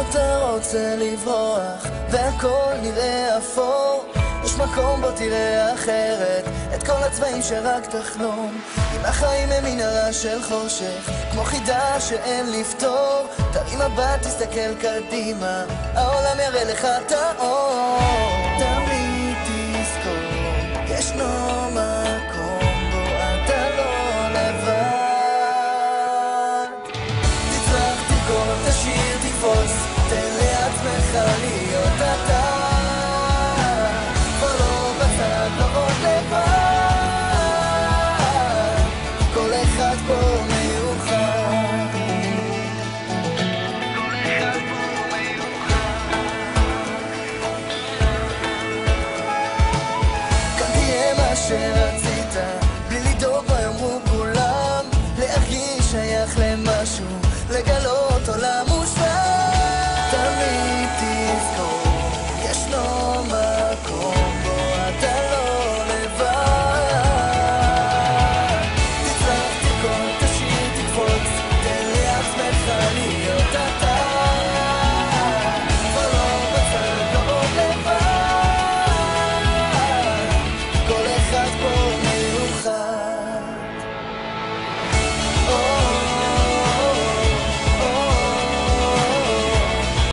אתה רוצה לברוח והכל נראה אפור, יש מקום בו תראה אחרת את כל הצבעים שרק תחלום. אם החיים הם מנהרה של חושך כמו חידה שאין לפתור, תרים מבט תסתכל קדימה, העולם יראה לך את האור. תמיד תזכור, ישנו מקום בו אתה לא לבד. תצלח, תמכור, תשאיר, תפוס, תן לעצמך להיות אתה, כבר לא בצד, לא עוד לבד, כל אחד פה מיוחד, כל אחד פה מיוחד. כאן תהיה מה שרצית, בלי לדאוג מה יאמרו כולם, להרגיש שייך למשהו, לגלות עולם